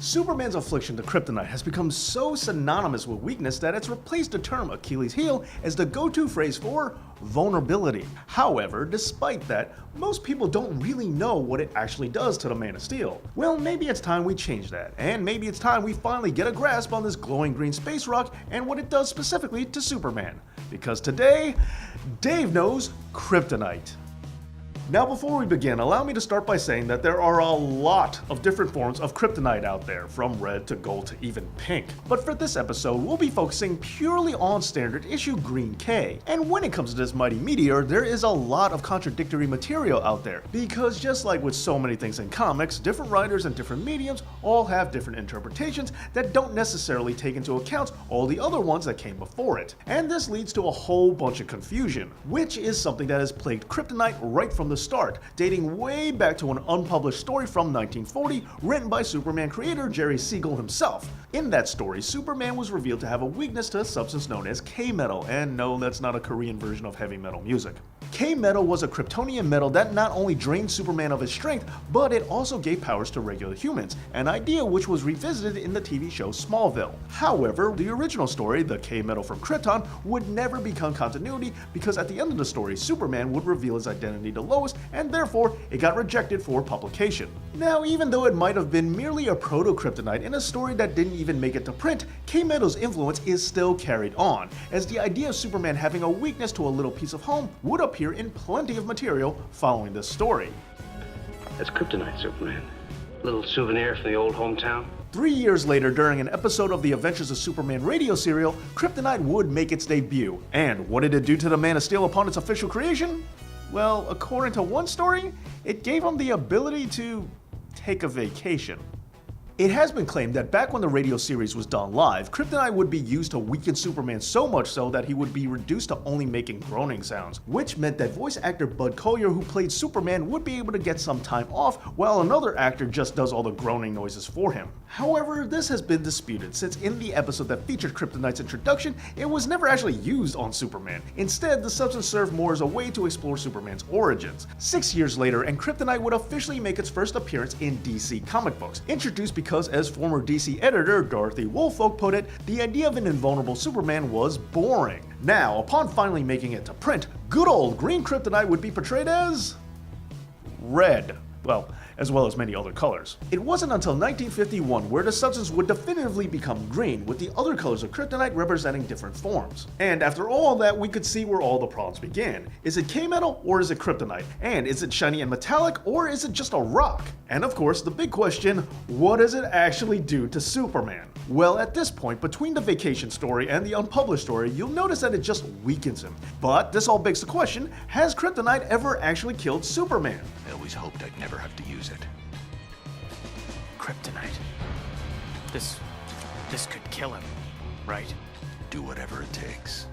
Superman's affliction to kryptonite has become so synonymous with weakness that it's replaced the term Achilles heel as the go-to phrase for vulnerability. However, despite that, most people don't really know what it actually does to the Man of Steel. Well, maybe it's time we change that, and maybe it's time we finally get a grasp on this glowing green space rock and what it does specifically to Superman. Because today, Dave knows kryptonite. Now before we begin, allow me to start by saying that there are a lot of different forms of kryptonite out there, from red to gold to even pink. But for this episode, we'll be focusing purely on standard issue Green K. And when it comes to this mighty meteor, there is a lot of contradictory material out there, because just like with so many things in comics, different writers and different mediums all have different interpretations that don't necessarily take into account all the other ones that came before it. And this leads to a whole bunch of confusion, which is something that has plagued kryptonite right from the start, dating way back to an unpublished story from 1940 written by Superman creator Jerry Siegel himself. In that story, Superman was revealed to have a weakness to a substance known as K-metal, and no, that's not a Korean version of heavy metal music. K-metal was a Kryptonian metal that not only drained Superman of his strength, but it also gave powers to regular humans, an idea which was revisited in the TV show Smallville. However, the original story, the K-metal from Krypton, would never become continuity because at the end of the story, Superman would reveal his identity to Lois, and therefore it got rejected for publication. Now, even though it might have been merely a proto-kryptonite in a story that didn't even make it to print, K-metal's influence is still carried on, as the idea of Superman having a weakness to a little piece of home would appear in plenty of material following this story. That's kryptonite, Superman. Little souvenir from the old hometown. 3 years later, during an episode of the Adventures of Superman radio serial, kryptonite would make its debut. And what did it do to the Man of Steel upon its official creation? Well, according to one story, it gave him the ability to take a vacation. It has been claimed that back when the radio series was done live, kryptonite would be used to weaken Superman so much so that he would be reduced to only making groaning sounds, which meant that voice actor Bud Collyer, who played Superman, would be able to get some time off while another actor just does all the groaning noises for him. However, this has been disputed, since in the episode that featured kryptonite's introduction, it was never actually used on Superman. Instead, the substance served more as a way to explore Superman's origins. 6 years later, and kryptonite would officially make its first appearance in DC comic books, introduced because, as former DC editor Dorothy Woolfolk put it, the idea of an invulnerable Superman was boring. Now, upon finally making it to print, good old green kryptonite would be portrayed as red. Well as many other colors. It wasn't until 1951 where the substance would definitively become green, with the other colors of kryptonite representing different forms. And after all that, we could see where all the problems began. Is it K-metal or is it kryptonite? And is it shiny and metallic or is it just a rock? And of course, the big question, what does it actually do to Superman? Well, at this point, between the vacation story and the unpublished story, you'll notice that it just weakens him. But this all begs the question, has kryptonite ever actually killed Superman? I always hoped I'd never have to use it. Kryptonite. This could kill him, right? Do whatever it takes.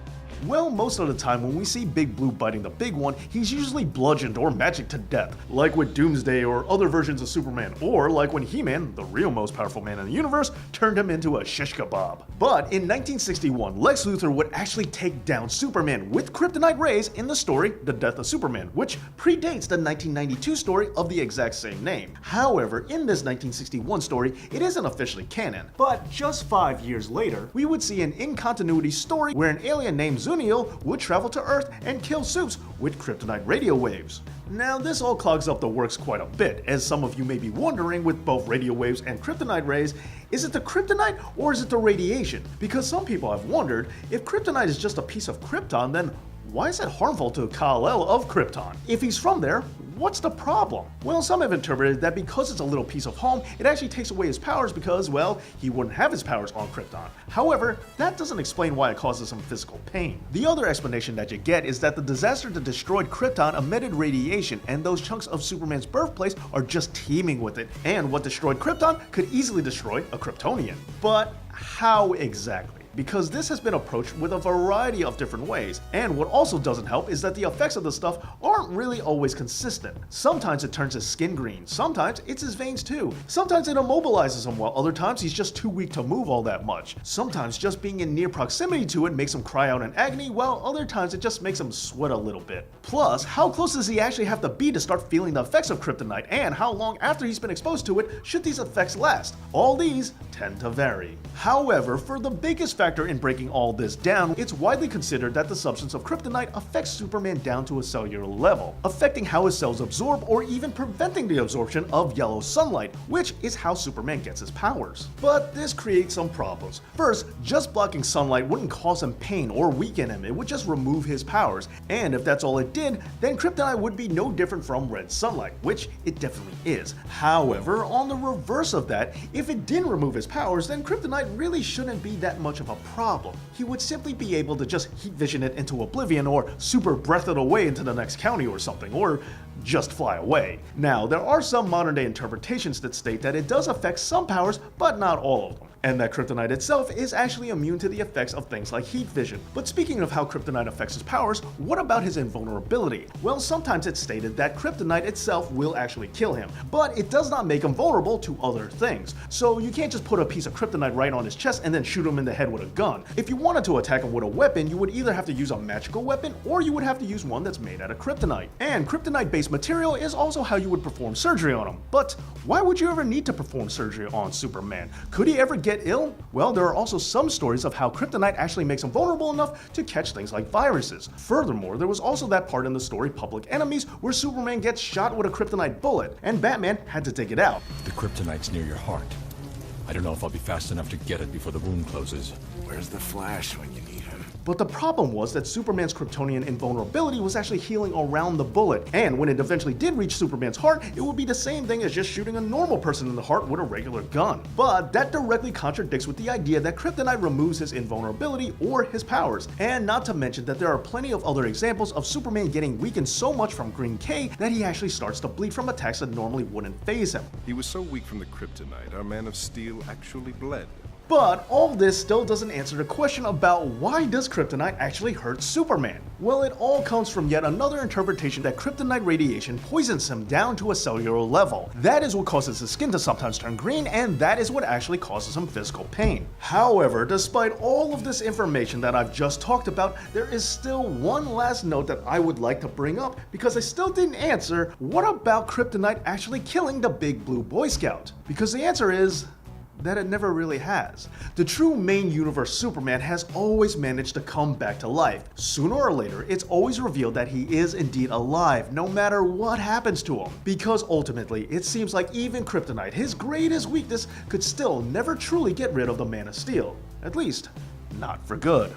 Well, most of the time when we see Big Blue biting the big one, he's usually bludgeoned or magicked to death, like with Doomsday or other versions of Superman, or like when He-Man, the real most powerful man in the universe, turned him into a shish kebab. But in 1961, Lex Luthor would actually take down Superman with kryptonite rays in the story The Death of Superman, which predates the 1992 story of the exact same name. However, in this 1961 story, it isn't officially canon. But just 5 years later, we would see an in-continuity story where an alien named Zuniel would travel to Earth and kill Supes with kryptonite radio waves. Now, this all clogs up the works quite a bit, as some of you may be wondering with both radio waves and kryptonite rays, is it the kryptonite or is it the radiation? Because some people have wondered, if kryptonite is just a piece of Krypton, then why is it harmful to Kal-El of Krypton? If he's from there, what's the problem? Well, some have interpreted that because it's a little piece of home, it actually takes away his powers because, well, he wouldn't have his powers on Krypton. However, that doesn't explain why it causes some physical pain. The other explanation that you get is that the disaster that destroyed Krypton emitted radiation, and those chunks of Superman's birthplace are just teeming with it, and what destroyed Krypton could easily destroy a Kryptonian. But how exactly? because this has been approached with a variety of different ways. And what also doesn't help is that the effects of the stuff aren't really always consistent. Sometimes it turns his skin green, sometimes it's his veins too. Sometimes it immobilizes him, while other times he's just too weak to move all that much. Sometimes just being in near proximity to it makes him cry out in agony, while other times it just makes him sweat a little bit. Plus, how close does he actually have to be to start feeling the effects of kryptonite, and how long after he's been exposed to it should these effects last? All these tend to vary. However, for the biggest factor in breaking all this down, it's widely considered that the substance of kryptonite affects Superman down to a cellular level, affecting how his cells absorb or even preventing the absorption of yellow sunlight, which is how Superman gets his powers. But this creates some problems. First, just blocking sunlight wouldn't cause him pain or weaken him, it would just remove his powers, and if that's all it did, then kryptonite would be no different from red sunlight, which it definitely is. However, on the reverse of that, if it didn't remove his powers, then kryptonite really shouldn't be that much of a problem. He would simply be able to just heat vision it into oblivion, or super breath it away into the next county or something, or just fly away. Now, there are some modern day interpretations that state that it does affect some powers, but not all of them, and that kryptonite itself is actually immune to the effects of things like heat vision. But speaking of how kryptonite affects his powers, what about his invulnerability? Well, sometimes it's stated that kryptonite itself will actually kill him, but it does not make him vulnerable to other things. So you can't just put a piece of kryptonite right on his chest and then shoot him in the head with a gun. If you wanted to attack him with a weapon, you would either have to use a magical weapon, or you would have to use one that's made out of kryptonite. And kryptonite-based material is also how you would perform surgery on him. But why would you ever need to perform surgery on Superman? Could he ever get ill? Well, there are also some stories of how kryptonite actually makes him vulnerable enough to catch things like viruses. Furthermore, there was also that part in the story Public Enemies where Superman gets shot with a kryptonite bullet, and Batman had to take it out. The kryptonite's near your heart. I don't know if I'll be fast enough to get it before the wound closes. Where's the Flash when you need him? But the problem was that Superman's Kryptonian invulnerability was actually healing around the bullet, and when it eventually did reach Superman's heart, it would be the same thing as just shooting a normal person in the heart with a regular gun. But that directly contradicts with the idea that kryptonite removes his invulnerability or his powers, and not to mention that there are plenty of other examples of Superman getting weakened so much from Green K that he actually starts to bleed from attacks that normally wouldn't phase him. He was so weak from the kryptonite, our Man of Steel actually bled. But all this still doesn't answer the question about why does kryptonite actually hurt Superman? Well, it all comes from yet another interpretation that kryptonite radiation poisons him down to a cellular level. That is what causes his skin to sometimes turn green, and that is what actually causes him physical pain. However, despite all of this information that I've just talked about, there is still one last note that I would like to bring up, because I still didn't answer, what about kryptonite actually killing the big blue Boy Scout? Because the answer is that it never really has. The true main universe Superman has always managed to come back to life. Sooner or later, it's always revealed that he is indeed alive, no matter what happens to him. Because ultimately, it seems like even kryptonite, his greatest weakness, could still never truly get rid of the Man of Steel. At least, not for good.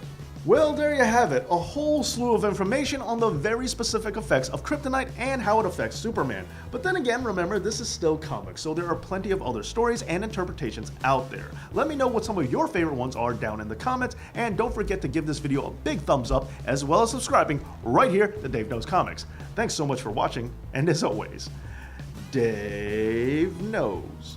Well, there you have it, a whole slew of information on the very specific effects of kryptonite and how it affects Superman. But then again, remember, this is still comics, so there are plenty of other stories and interpretations out there. Let me know what some of your favorite ones are down in the comments, and don't forget to give this video a big thumbs up, as well as subscribing right here to Dave Knows Comics. Thanks so much for watching, and as always, Dave knows.